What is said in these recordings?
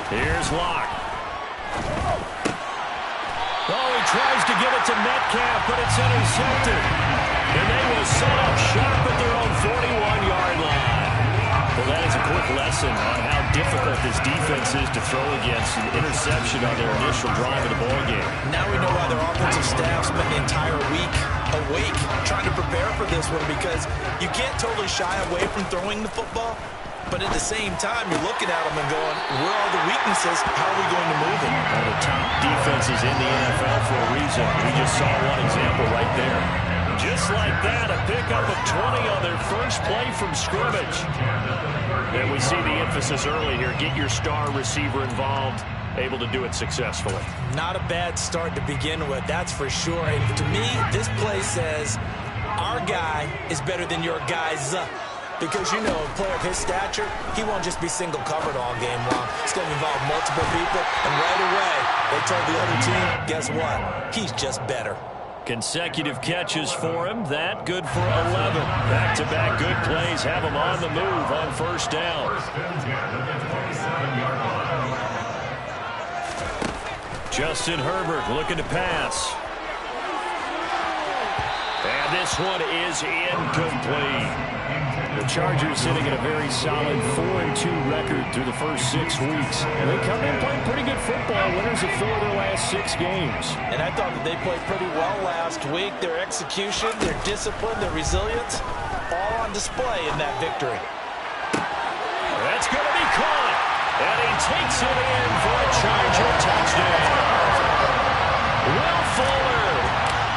Here's Locke. Oh, he tries to give it to Metcalf, but it's intercepted. And they will set up shop at their own 41-yard line. Well, that is a quick lesson on how difficult this defense is to throw against an interception on their initial drive of the ballgame. Now we know why their offensive staff spent the entire week awake trying to prepare for this one, because you can't totally shy away from throwing the football, but at the same time, you're looking at them and going, where are the weaknesses? How are we going to move it? One of the top defenses in the NFL for a reason. We just saw one example right there. Just like that, a pickup of 20 on their first play from scrimmage. And we see the emphasis early here. Get your star receiver involved, able to do it successfully. Not a bad start to begin with, that's for sure. And to me, this play says our guy is better than your guy's. Because, you know, a player of his stature, he won't just be single covered all game long. It's going to involve multiple people. And right away, they told the other team, guess what? He's just better. Consecutive catches for him. That good for 11. Back-to-back good plays have him on the move on first down. Justin Herbert looking to pass. And this one is incomplete. The Chargers sitting at a very solid 4-2 record through the first 6 weeks. And they come in playing pretty good football, winners of 4 of their last 6 games. And I thought that they played pretty well last week. Their execution, their discipline, their resilience, all on display in that victory. That's going to be caught. And he takes it in for a Charger touchdown. Will Fuller,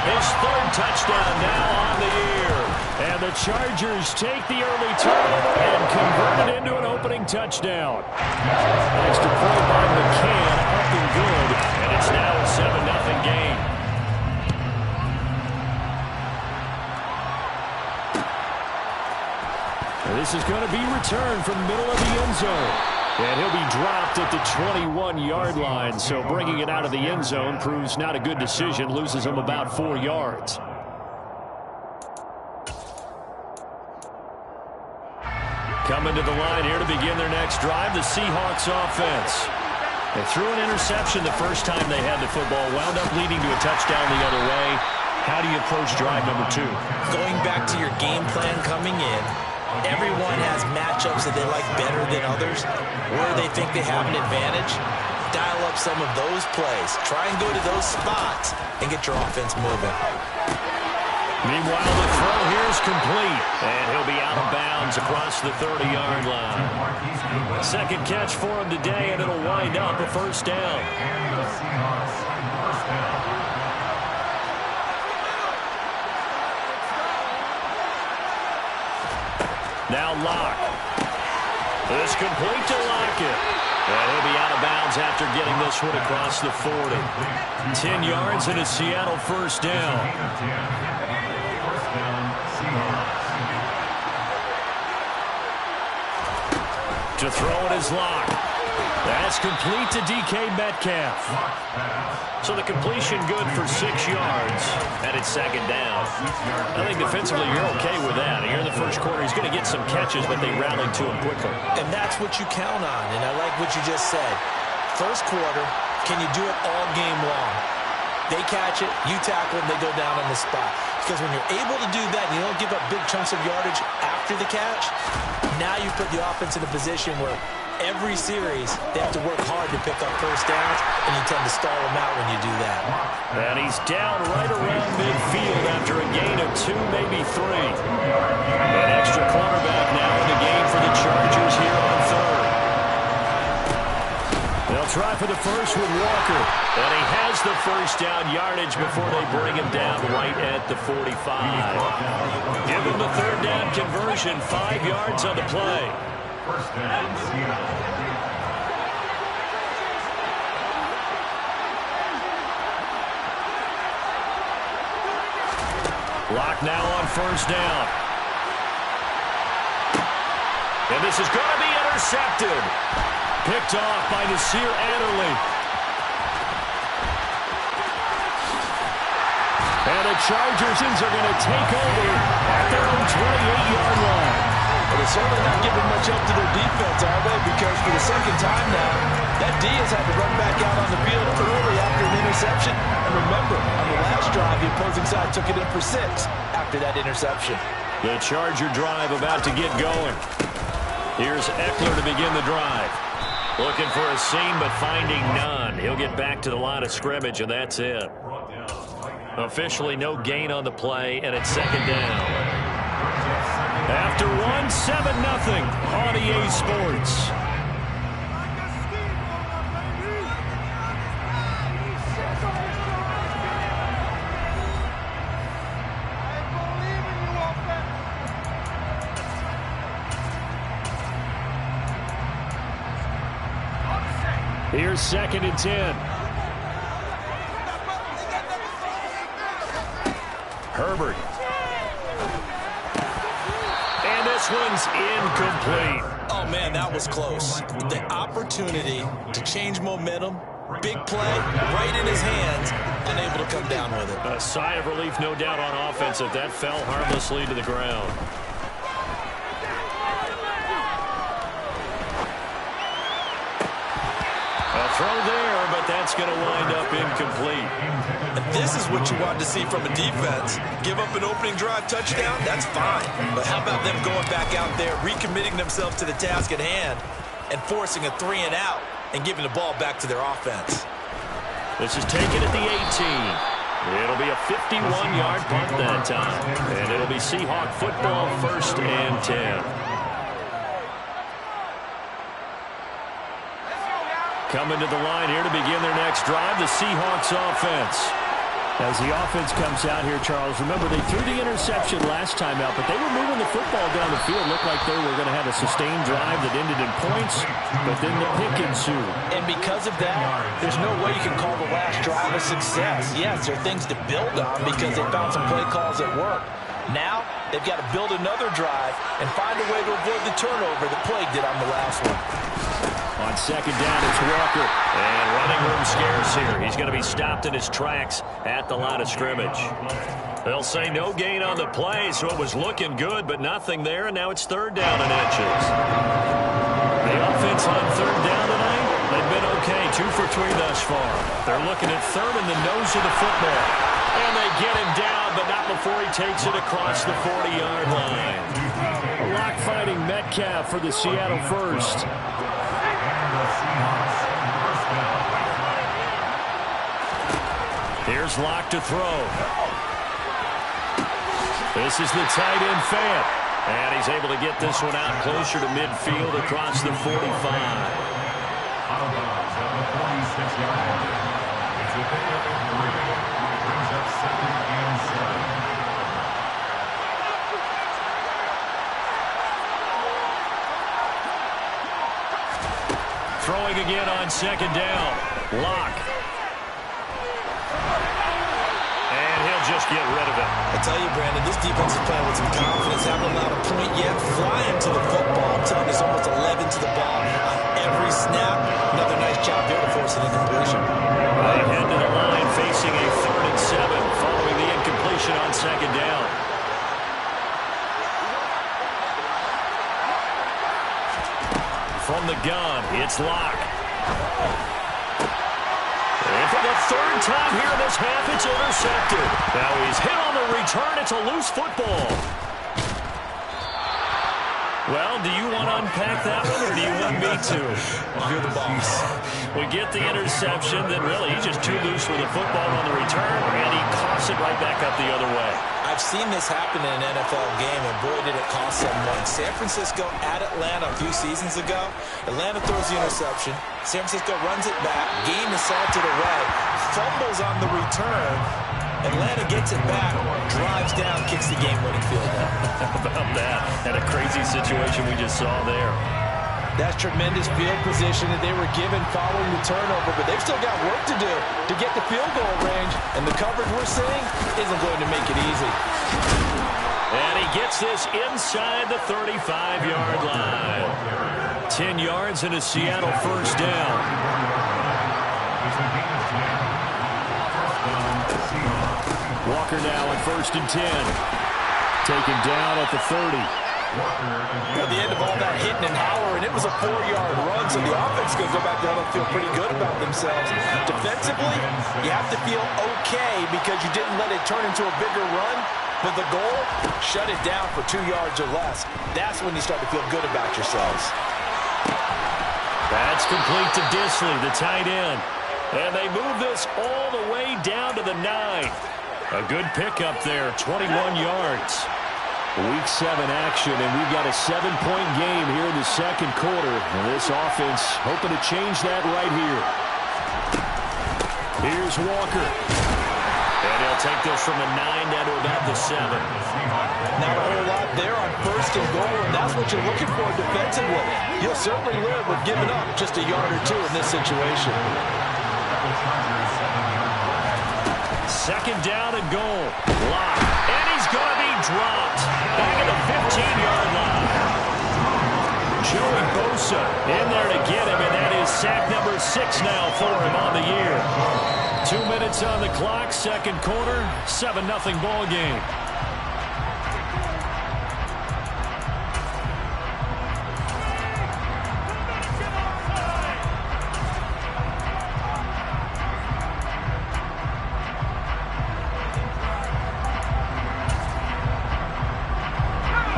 his 3rd touchdown now on the year. And the Chargers take the early turnover and convert it into an opening touchdown. Extra point by McCann, up and good. And it's now a 7-0 game. And this is going to be returned from the middle of the end zone. And he'll be dropped at the 21-yard line. So bringing it out of the end zone proves not a good decision. Loses him about 4 yards. Coming to the line here to begin their next drive, the Seahawks offense. They threw an interception the first time they had the football, wound up leading to a touchdown the other way. How do you approach drive number 2? Going back to your game plan coming in, everyone has matchups that they like better than others, where they think they have an advantage. Dial up some of those plays. Try and go to those spots and get your offense moving. Meanwhile, the throw here is complete, and he'll be out of bounds across the 30-yard line. Second catch for him today, and it'll wind up a first down. Now Locke. This complete to Lockett. And he'll be out of bounds after getting this one across the 40. 10 yards and a Seattle first down. To throw it is Locke. That's complete to DK Metcalf. So the completion good for 6 yards, and it's second down. I think defensively you're okay with that. Here in the first quarter, he's going to get some catches, but they rallied to him quickly. And that's what you count on, and I like what you just said. First quarter, can you do it all game long? They catch it, you tackle them, they go down on the spot. Because when you're able to do that and you don't give up big chunks of yardage after the catch, now you put the offense in a position where every series they have to work hard to pick up first downs, and you tend to stall them out when you do that. And he's down right around midfield after a gain of 2, maybe 3. An extra cornerback now in the game for the Chargers here on third. They'll try for the first with Walker. And he has the first down yardage before they bring him down right at the 45. Give him the third down conversion, 5 yards on the play. First down, Locke now on first down. And this is going to be intercepted. Picked off by Nasir Adderley. And the Chargers are going to take over at their own 28-yard line. Well, the certainly not giving much help to their defense, are they? Because for the second time now, that D has had to run back out on the field early after an interception. And remember, on the last drive, the opposing side took it in for 6 after that interception. The Charger drive about to get going. Here's Eckler to begin the drive. Looking for a seam, but finding none. He'll get back to the line of scrimmage, and that's it. Officially no gain on the play, and it's second down. After one, 7-0 on EA Sports. Here's 2nd and 10. Herbert. And this one's incomplete. Oh, man, that was close. The opportunity to change momentum, big play, right in his hands, unable to come down with it. A sigh of relief, no doubt, on offense if that fell harmlessly to the ground. Throw there, but that's going to wind up incomplete. And this is what you want to see from a defense. Give up an opening drive touchdown, that's fine. But how about them going back out there, recommitting themselves to the task at hand, and forcing a 3-and-out and giving the ball back to their offense. This is taken at the 18. It'll be a 51-yard punt that time. And it'll be Seahawk football, 1st and 10. Coming to the line here to begin their next drive, the Seahawks offense. As the offense comes out here, Charles, remember they threw the interception last time out, but they were moving the football down the field. Looked like they were going to have a sustained drive that ended in points, but then the pick ensued. And because of that, there's no way you can call the last drive a success. Yes, there are things to build on because they found some play calls that work. Now, they've got to build another drive and find a way to avoid the turnover that plagued it on the last one. On 2nd down, it's Walker. And running room scarce here. He's going to be stopped in his tracks at the line of scrimmage. They'll say no gain on the play, so it was looking good, but nothing there, and now it's 3rd down and inches. The offense on 3rd down tonight, they've been okay, 2 for 3 thus far. They're looking at 3rd in the nose of the football. And they get him down, but not before he takes it across the 40-yard line. A lock-fighting Metcalf for the Seattle first. Here's Locke to throw. This is the tight end Fant. And he's able to get this one out closer to midfield across the 45. Throwing again on 2nd down. Locke. And he'll just get rid of it. I tell you, Brandon, this defense is playing with some confidence. Haven't allowed a point yet. Flying to the football. I'm telling you, there's almost 11 to the ball on every snap. Another nice job there to force an incompletion. Right ahead to the line, facing a 3rd and 7, following the incompletion on 2nd down. From the gun, it's Locke. And for the 3rd time here in this half, it's intercepted. Now he's hit on the return. It's a loose football. Well, do you want to unpack that one, or do you want me to? You're the boss. We get the interception, then really he's just too loose with the football on the return, and he coughs it right back up the other way. I've seen this happen in an NFL game, and boy, did it cost someone. San Francisco at Atlanta a few seasons ago. Atlanta throws the interception. San Francisco runs it back. Game is salted away. Fumbles on the return. Atlanta gets it back, drives down, kicks the game-winning field goal. How about that? And a crazy situation we just saw there. That's tremendous field position that they were given following the turnover, but they've still got work to do to get the field goal range, and the coverage we're seeing isn't going to make it easy. And he gets this inside the 35-yard line. 10 yards and a Seattle 1st down. Walker now at 1st and 10. Taken down at the 30. Well, the hooting and hollering. It was a 4-yard run, so the offense is going to go back there and feel pretty good about themselves. Defensively, you have to feel okay because you didn't let it turn into a bigger run. But the goal, shut it down for 2 yards or less. That's when you start to feel good about yourselves. That's complete to Dissly, the tight end. And they move this all the way down to the 9. A good pickup there, 21 yards. Week 7 action, and we've got a 7-point game here in the second quarter. And this offense hoping to change that right here. Here's Walker. And he'll take this from the 9 down to about the 7. Not a whole lot there on 1st and goal, and that's what you're looking for defensively. You'll certainly live with giving up just a yard or 2 in this situation. 2nd down and goal. Lock. And he's going to be dropped. Back at the 15-yard line. Joey Bosa in there to get him, and that is sack number 6 now for him on the year. 2 minutes on the clock, second quarter, 7-0 ball game.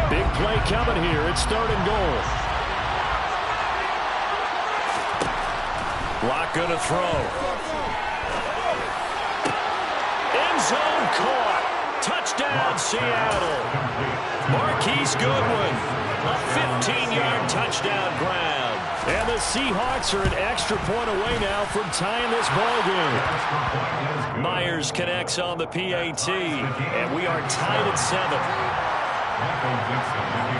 Big play coming here. It's 3rd and goal. Lock going to throw. End zone caught. Touchdown, Seattle. Marquise Goodwin. A 15-yard touchdown grab. And the Seahawks are an extra point away now from tying this ball game. Myers connects on the PAT. And we are tied at 7.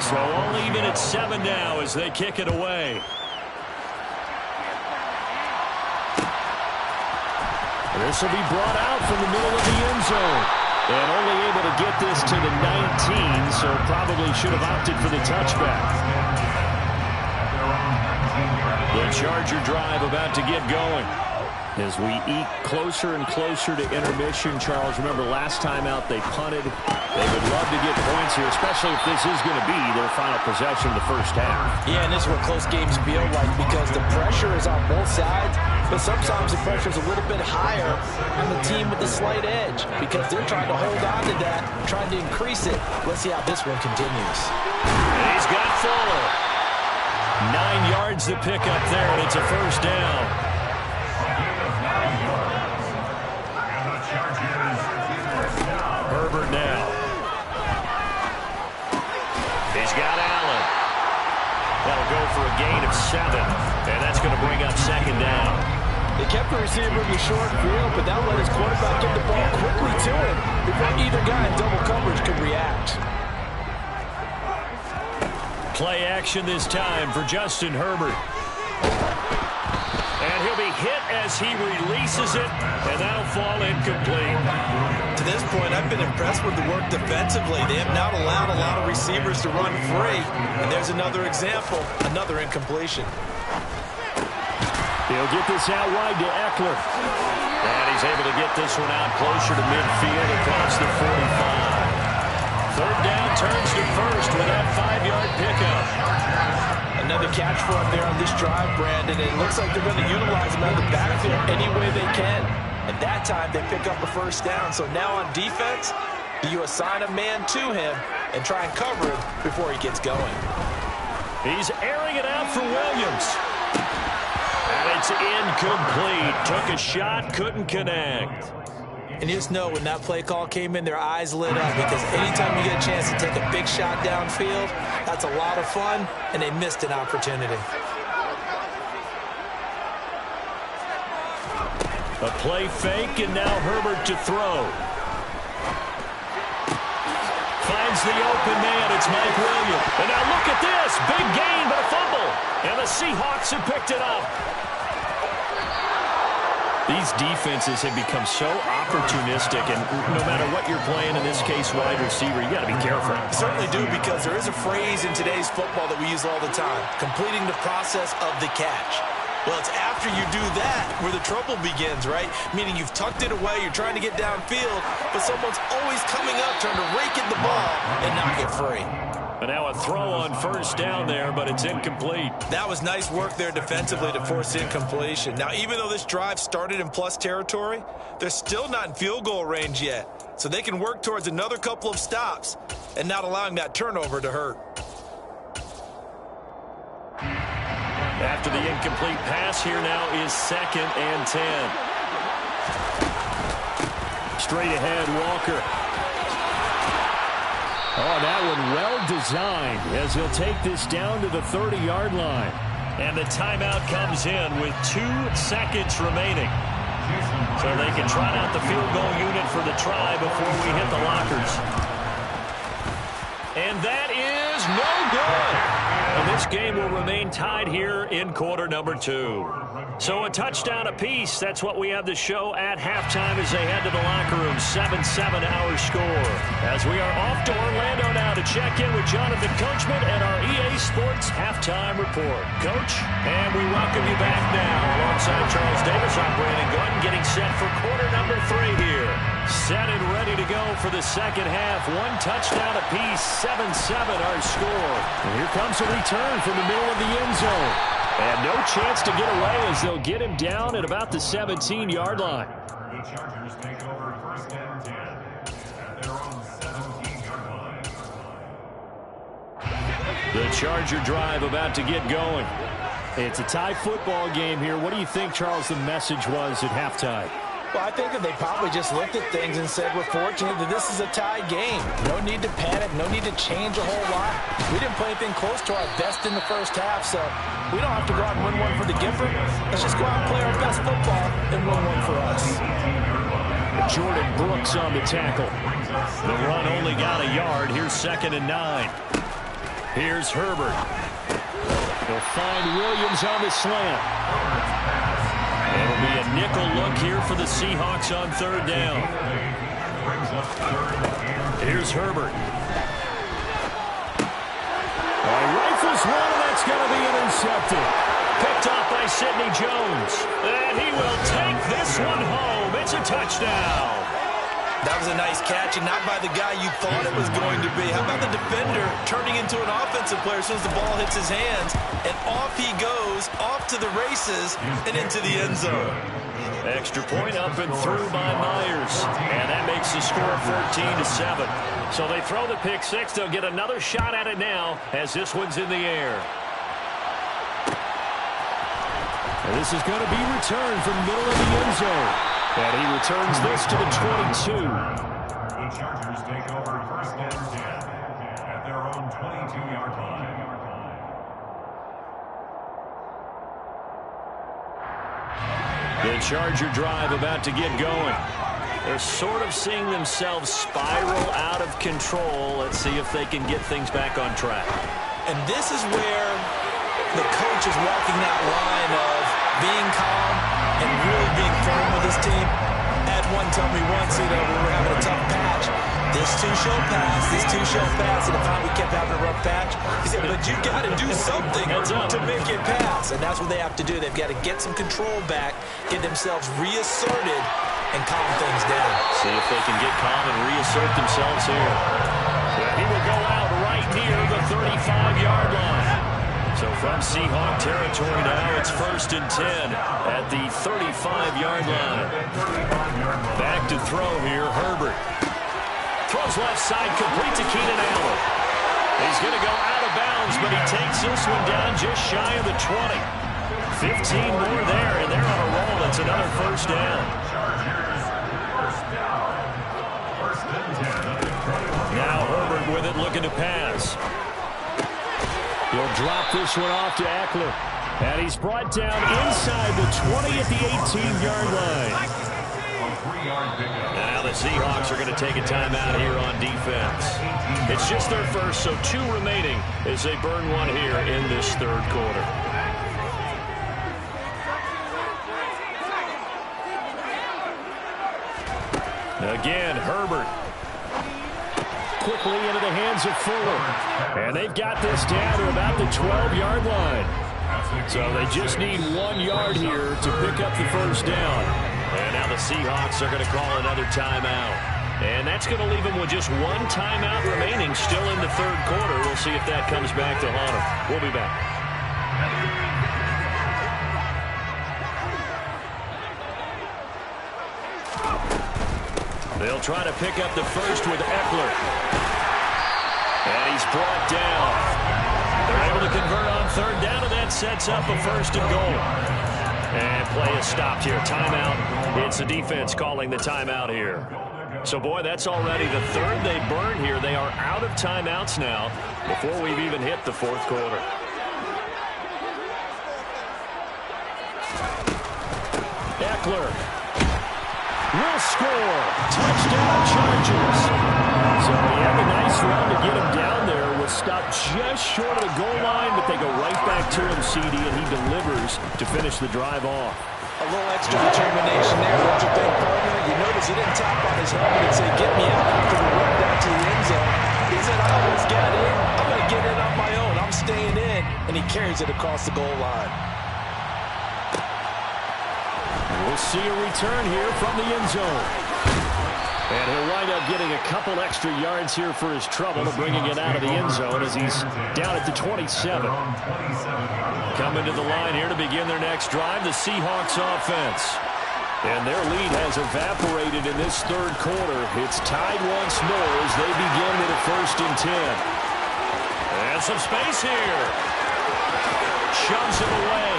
So only even at 7 now as they kick it away. This will be brought out from the middle of the end zone. And only able to get this to the 19, so probably should have opted for the touchback. The Charger drive about to get going. As we eke closer and closer to intermission, Charles, remember last time out they punted. They would love to get points here, especially if this is going to be their final possession of the first half. Yeah, and this is what close games feel like because the pressure is on both sides, but sometimes the pressure is a little bit higher on the team with the slight edge because they're trying to hold on to that, trying to increase it. Let's see how this one continues. He's got Fuller. 9 yards to pick up there, and it's a first down. Herbert now. He's got Allen. That'll go for a gain of 7, and that's going to bring up 2nd down. They kept the receiver in the short field, but that let his quarterback get the ball quickly to him before either guy in double coverage could react. Play action this time for Justin Herbert. And he'll be hit as he releases it, and that'll fall incomplete. To this point, I've been impressed with the work defensively. They have not allowed a lot of receivers to run free. And there's another example, another incompletion. He'll get this out wide to Eckler. And he's able to get this one out closer to midfield across the 45. 3rd down turns to 1st with that 5-yard pickup. Another catch for him there on this drive, Brandon. It looks like they're going to utilize him out of the backfield any way they can. And that time they pick up a first down. So now on defense, you assign a man to him and try and cover him before he gets going. He's airing it out for Williams. And it's incomplete. Took a shot, couldn't connect. And you just know when that play call came in, their eyes lit up because anytime you get a chance to take a big shot downfield, that's a lot of fun, and they missed an opportunity. A play fake, and now Herbert to throw. Finds the open man. It's Mike Williams. And now look at this. Big gain, but a fumble. And the Seahawks have picked it up. These defenses have become so opportunistic, and no matter what you're playing, in this case wide receiver, you got to be careful. You certainly do, because there is a phrase in today's football that we use all the time, completing the process of the catch. Well, it's after you do that where the trouble begins, right? Meaning you've tucked it away, you're trying to get downfield, but someone's always coming up, trying to rake in the ball and knock it free. And now a throw on first down there, but it's incomplete. That was nice work there defensively to force incompletion. Now, even though this drive started in plus territory, they're still not in field goal range yet. So they can work towards another couple of stops and not allowing that turnover to hurt. After the incomplete pass, here now is 2nd and 10. Straight ahead, Walker. Oh, that one well designed as he'll take this down to the 30-yard line. And the timeout comes in with 2 seconds remaining. So they can trot out the field goal unit for the try before we hit the lockers. And that is no good. And this game will remain tied here in quarter number 2. So a touchdown apiece. That's what we have to show at halftime as they head to the locker room. 7-7 our score. As we are off to Orlando now to check in with Jonathan Coachman and our EA Sports halftime report. Coach, and we welcome you back now. Alongside Charles Davis, I'm Brandon Gordon, getting set for quarter number 3 here. Set and ready to go for the second half. 1 touchdown apiece. 7-7 our score. And here comes a return from the middle of the end zone. And no chance to get away as they'll get him down at about the 17-yard line. The Chargers take over 1st and 10 at their own 17-yard line. The Charger drive about to get going. It's a tie football game here. What do you think, Charles, the message was at halftime? Well, I think that they probably just looked at things and said, we're fortunate that this is a tie game. No need to panic, no need to change a whole lot. We didn't play anything close to our best in the first half, so we don't have to go out and win one for the Gipper. Let's just go out and play our best football and win one for us. Jordan Brooks on the tackle. The run only got a yard. Here's 2nd and 9. Here's Herbert. They'll find Williams on the slant. It'll be a nickel look here for the Seahawks on 3rd down. Here's Herbert. Rifles one, and that's going to be intercepted. Picked off by Sidney Jones. And he will take this one home. It's a touchdown. That was a nice catch, and not by the guy you thought it was going to be. How about the defender turning into an offensive player as soon as the ball hits his hands, and off he goes, off to the races, and into the end zone. Extra point up and through by Myers, and that makes the score 14-7. So they throw the pick 6. They'll get another shot at it now as this one's in the air. And this is going to be returned from the middle of the end zone. And he returns this to the 22. The Chargers take over 1st and 10 at their own 22-yard line. The Charger drive about to get going. They're sort of seeing themselves spiral out of control. Let's see if they can get things back on track. And this is where the coach is walking that line of being calm and really being firm with his team. Ed one told me once, we were having a tough patch. This too shall pass, this too shall pass. And if we kept having a rough patch, he said, but you got to do something to make it pass. And that's what they have to do. They've got to get some control back, get themselves reasserted, and calm things down. See if they can get calm and reassert themselves here. He will go out right near the 35-yard line. So from Seahawk territory now, it's 1st and 10 at the 35-yard line. Back to throw here, Herbert. Throws left side, complete to Keenan Allen. He's going to go out of bounds, but he takes this one down just shy of the 20. 15 more there, and they're on a roll. That's another 1st down. Now Herbert with it, looking to pass. He'll drop this one off to Eckler. And he's brought down inside the 20 at the 18-yard line. Now the Seahawks are going to take a timeout here on defense. It's just their first, so 2 remaining as they burn one here in this 3rd quarter. Again, Herbert. Quickly into the hands of Fuller. And they've got this down to about the 12-yard line. So they just need 1 yard here to pick up the 1st down. And now the Seahawks are going to call another timeout. And that's going to leave him with just one timeout remaining still in the third quarter. We'll see if that comes back to haunt him. We'll be back. They'll try to pick up the first with Eckler. And he's brought down. They're able to convert on third down, and that sets up a first and goal. And play is stopped here. Timeout. It's the defense calling the timeout here. So, boy, that's already the third they burn here. They are out of timeouts now before we've even hit the fourth quarter. Eckler will score. Touchdown, Chargers. So he had a nice run to get him down there. Was stopped just short of the goal line, but they go right back to him, CD, and he delivers to finish the drive off. A little extra determination there, don't you think, partner? You notice he didn't tap on his helmet and say, get me out after the run down to the end zone. He said, I almost got in. I'm going to get in on my own. I'm staying in. And he carries it across the goal line. We'll see a return here from the end zone. And he'll wind up getting a couple extra yards here for his trouble, bringing it out of the end zone as he's down at the 27. Coming to the line here to begin their next drive, the Seahawks offense. And their lead has evaporated in this third quarter. It's tied once more as they begin with a 1st and 10. And some space here. Shoves it away.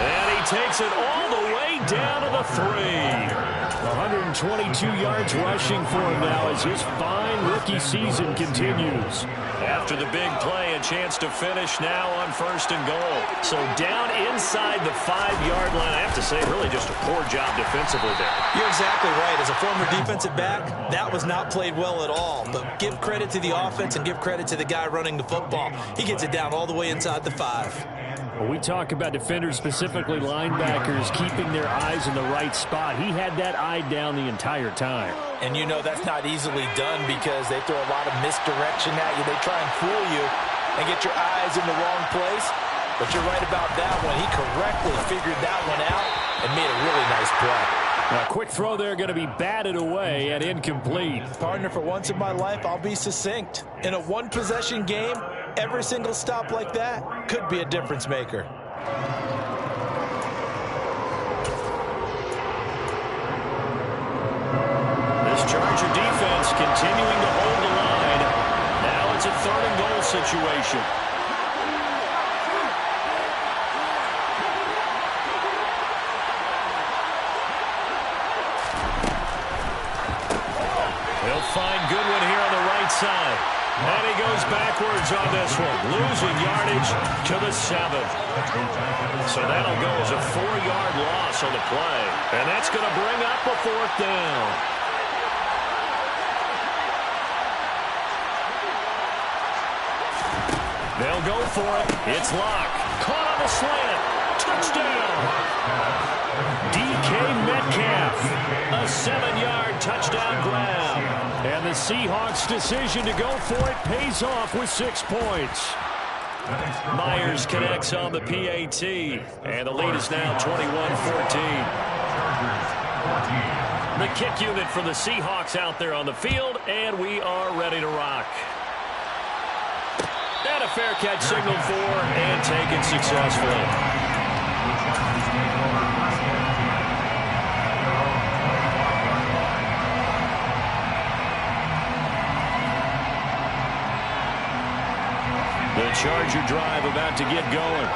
And he takes it all the way down to the 3. 122 yards rushing for him now as his fine rookie season continues. After the big play, a chance to finish now on 1st and goal. So down inside the 5-yard line. I have to say, really just a poor job defensively there. You're exactly right. As a former defensive back, that was not played well at all. But give credit to the offense and give credit to the guy running the football. He gets it down all the way inside the 5. When we talk about defenders, specifically linebackers, keeping their eyes in the right spot, he had that eye down the entire time. And you know that's not easily done because they throw a lot of misdirection at you. They try and fool you and get your eyes in the wrong place. But you're right about that one. He correctly figured that one out and made a really nice play. Now, a quick throw there going to be batted away and incomplete. Partner, for once in my life, I'll be succinct. In a one-possession game, every single stop like that could be a difference maker. This Charger defense continuing to hold the line. Now it's a 3rd and goal situation. He'll find Goodwin here on the right side. And he goes backwards on this one, losing yardage to the 7. So that'll go as a 4-yard loss on the play. And that's going to bring up a 4th down. They'll go for it. It's Locke. Caught on the slant. Touchdown. DK Metcalf. A 7-yard touchdown grab. And the Seahawks' decision to go for it pays off with 6 points. Myers connects on the PAT. And the lead is now 21-14. The kick unit for the Seahawks out there on the field. And we are ready to rock. And a fair catch signaled for and taken successfully. The Charger drive about to get going.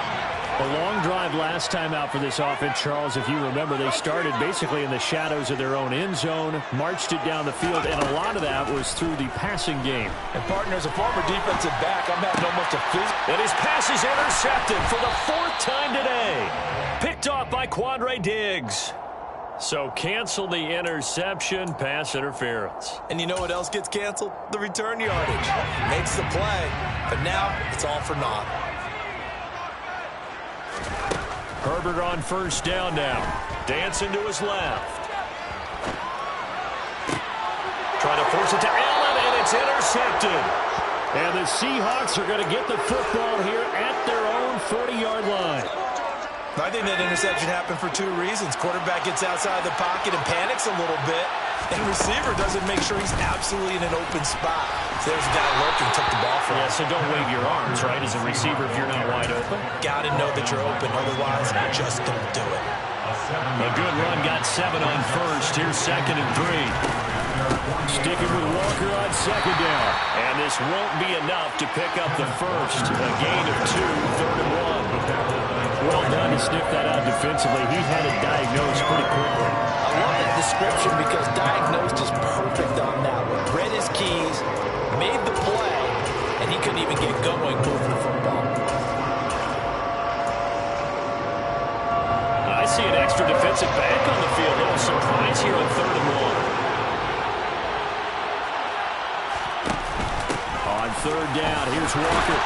A long drive last time out for this offense, Charles. If you remember, they started basically in the shadows of their own end zone, marched it down the field, and a lot of that was through the passing game. And, partner, as a former defensive back, I'm having almost a physical. And his pass is intercepted for the 4th time today. Picked off by Quandre Diggs. So cancel the interception, pass interference. And you know what else gets canceled? The return yardage. Makes the play, but now it's all for naught. Herbert on 1st down now. Dancing to his left. Trying to force it to Allen, and it's intercepted. And the Seahawks are going to get the football here at their own 40-yard line. I think that interception happened for 2 reasons. Quarterback gets outside the pocket and panics a little bit. And receiver doesn't make sure he's absolutely in an open spot. So there's a guy lurking, took the ball from him. Yeah, so don't wave your arms, right, as a receiver if you're not wide open. Got to know that you're open, otherwise just don't do it. A good run, got 7 on first. Here's 2nd and 3. Sticking with Walker on 2nd down. And this won't be enough to pick up the first. A gain of 2, 3rd and 1. Well done to sniff that out defensively. He had it diagnosed pretty quickly. I love that description because diagnosed is perfect on that one. Read his keys, made the play, and he couldn't even get going moving the football. I see an extra defensive back on the field. Little surprise here on 3rd and 1. On 3rd down, here's Walker.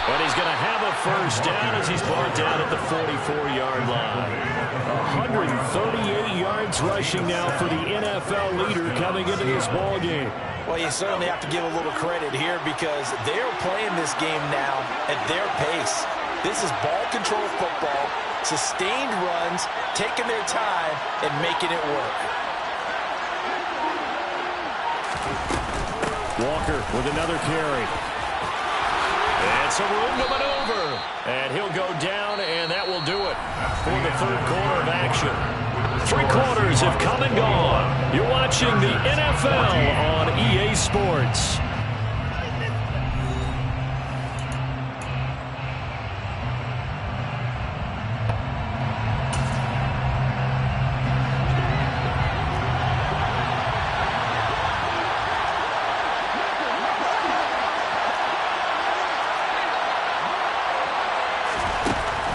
And he's going to have a first down as he's brought down at the 44-yard line. 138 yards rushing now for the NFL leader coming into this ball game. Well, you certainly have to give a little credit here because they're playing this game now at their pace. This is ball control football, sustained runs, taking their time, and making it work. Walker with another carry. And some room to maneuver. And he'll go down, and that will do it for the 3rd quarter of action. 3 quarters have come and gone. You're watching the NFL on EA Sports.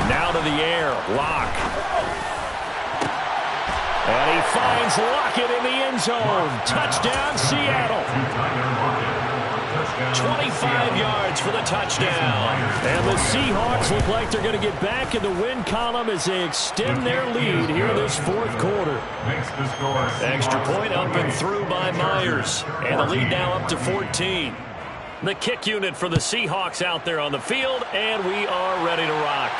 Now to the air, Locke. And he finds Lockett in the end zone. Touchdown, Seattle. 25 yards for the touchdown. And the Seahawks look like they're going to get back in the win column as they extend their lead here this 4th quarter. Extra point up and through by Myers. And the lead now up to 14. The kick unit for the Seahawks out there on the field, and we are ready to rock.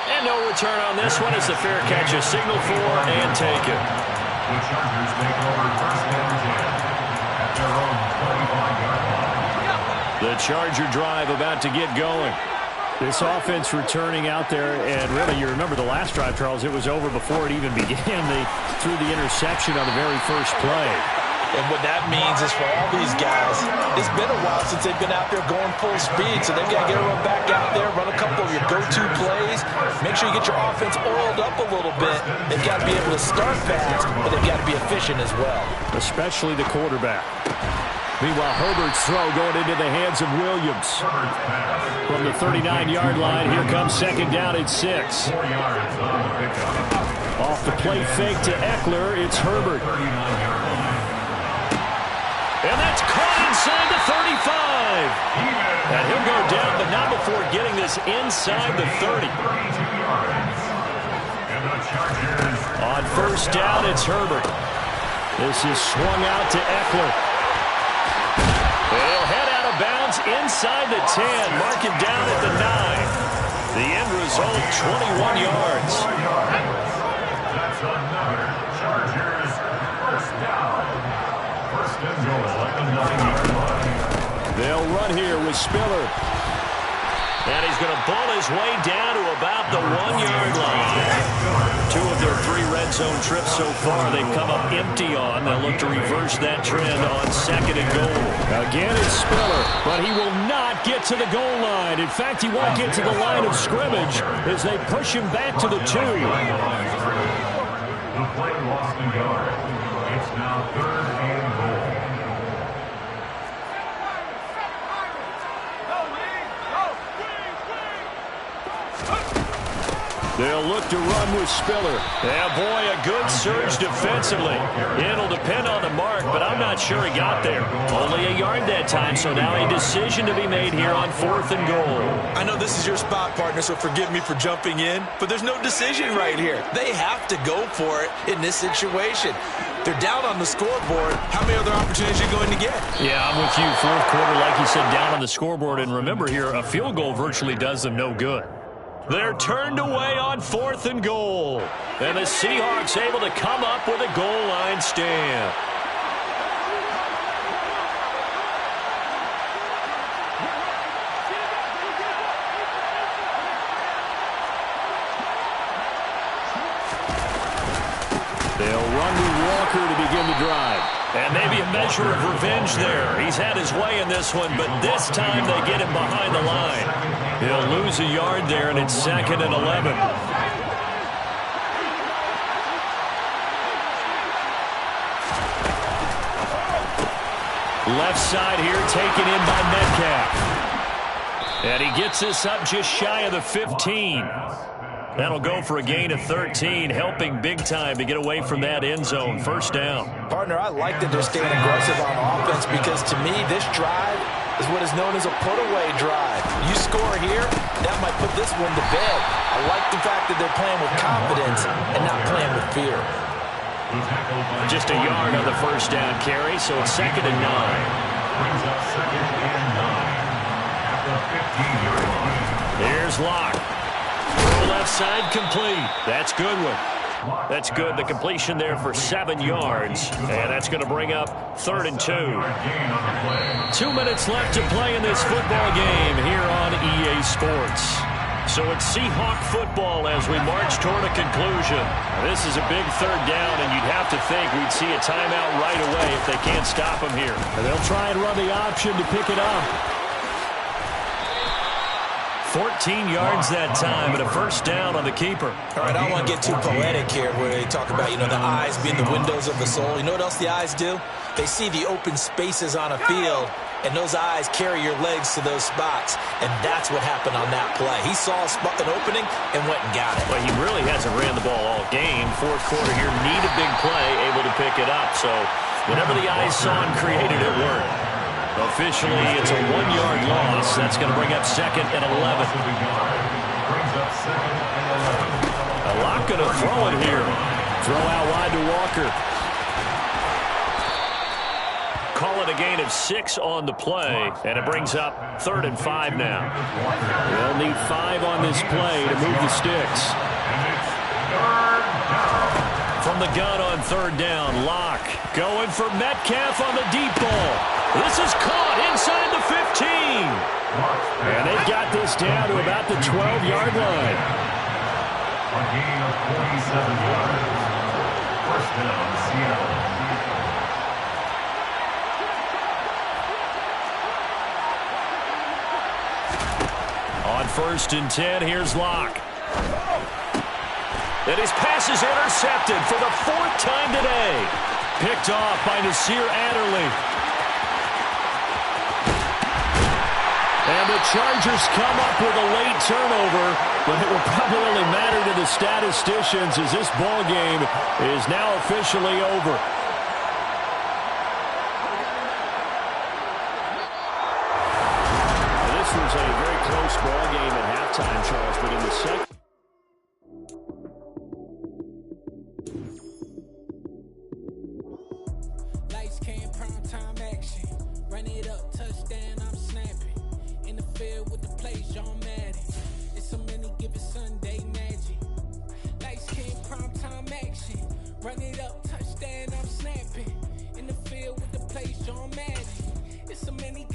And no return on this one as the fair catch is signaled for and taken. The Chargers take over 1st and 10 at their own 25-yard line. The Charger drive about to get going. This offense returning out there, and really, you remember the last drive, Charles, it was over before it even began. They threw the interception on the very first play. And what that means is for all these guys, it's been a while since they've been out there going full speed, so they've got to get everyone back out there, run a couple of your go-to plays, make sure you get your offense oiled up a little bit. They've got to be able to start fast, but they've got to be efficient as well. Especially the quarterback. Meanwhile, Herbert's throw going into the hands of Williams. From the 39-yard line, here comes 2nd down at 6. 4 yards on the pickup. Off the play fake to Eckler, it's Herbert. 39-yard line. And that's caught inside the 35. And he'll go down, but not before getting this inside the 30. On 1st down, it's Herbert. This is swung out to Eckler. They'll head out of bounds inside the 10. Mark him down at the 9. The end result, 21 yards. That's another Chargers 1st down. 1st and goal at the 9-yard line. They'll run here with Spiller. And he's going to ball his way down to about the 1-yard line. 2 of their 3 red zone trips so far they've come up empty on. They'll look to reverse that trend on 2nd and goal. Again, it's Spiller, but he will not get to the goal line. In fact, he won't get to the line of scrimmage as they push him back to the 2. The play lost a yard. It's now 3rd and goal. They'll look to run with Spiller. Yeah, boy, a good surge defensively. It'll depend on the mark, but I'm not sure he got there. Only a yard that time, so now a decision to be made here on 4th and goal. I know this is your spot, partner, so forgive me for jumping in, but there's no decision right here. They have to go for it in this situation. They're down on the scoreboard. How many other opportunities are you going to get? Yeah, I'm with you. 4th quarter, like you said, down on the scoreboard. And remember here, a field goal virtually does them no good. They're turned away on 4th and goal. And the Seahawks able to come up with a goal line stand. They'll run to Walker to begin the drive. And maybe a measure of revenge there. He's had his way in this one, but this time they get him behind the line. He'll lose a yard there, and it's 2nd and 11. Left side here taken in by Metcalf. And he gets this up just shy of the 15. That'll go for a gain of 13, helping big time to get away from that end zone. First down. Partner, I like that they're staying aggressive on offense because, to me, this drive is what is known as a put-away drive. You score here, that might put this one to bed. I like the fact that they're playing with confidence and not playing with fear. Just a yard on the first down carry, so it's 2nd and 9. Brings up 2nd and 9 at the 15-yard line. Here's Locke. Throw left side complete. That's good one. That's good. The completion there for 7 yards. And that's going to bring up 3rd and 2. 2 minutes left to play in this football game here on EA Sports. So it's Seahawk football as we march toward a conclusion. This is a big 3rd down, and you'd have to think we'd see a timeout right away if they can't stop him here. And they'll try and run the option to pick it up. 14 yards that time and a first down on the keeper. All right, I don't want to get too poetic here where they talk about, the eyes being the windows of the soul. You know what else the eyes do? They see the open spaces on a field, and those eyes carry your legs to those spots. And that's what happened on that play. He saw an opening and went and got it. Well, he really hasn't ran the ball all game. 4th quarter here, need a big play, able to pick it up. So whatever the eyes saw and created, it worked. Officially, it's a 1-yard loss. That's going to bring up 2nd and 11. A lot going to throw it here. Throw out wide to Walker. Call it a gain of 6 on the play, and it brings up 3rd and 5 now. They'll need 5 on this play to move the sticks. From the gun on 3rd down, Locke going for Metcalf on the deep ball. This is caught inside the 15. And they've got this down to about the 12-yard line. A gain of 47 yards. First down, Seattle. On 1st and 10, here's Locke. And his pass is intercepted for the 4th time today. Picked off by Nasir Adderley. And the Chargers come up with a late turnover, but it will probably only matter to the statisticians as this ball game is now officially over. This was a very close ball game at halftime, Charles, but in the second. Lights came, prime time action. Run it up, touchdown, I'm snapping. In the field with the play, John Madden. It's a many given Sunday magic. Lights came, prime time action. Run it up, touchdown, I'm snapping. In the field with the play, John Madden. It's a many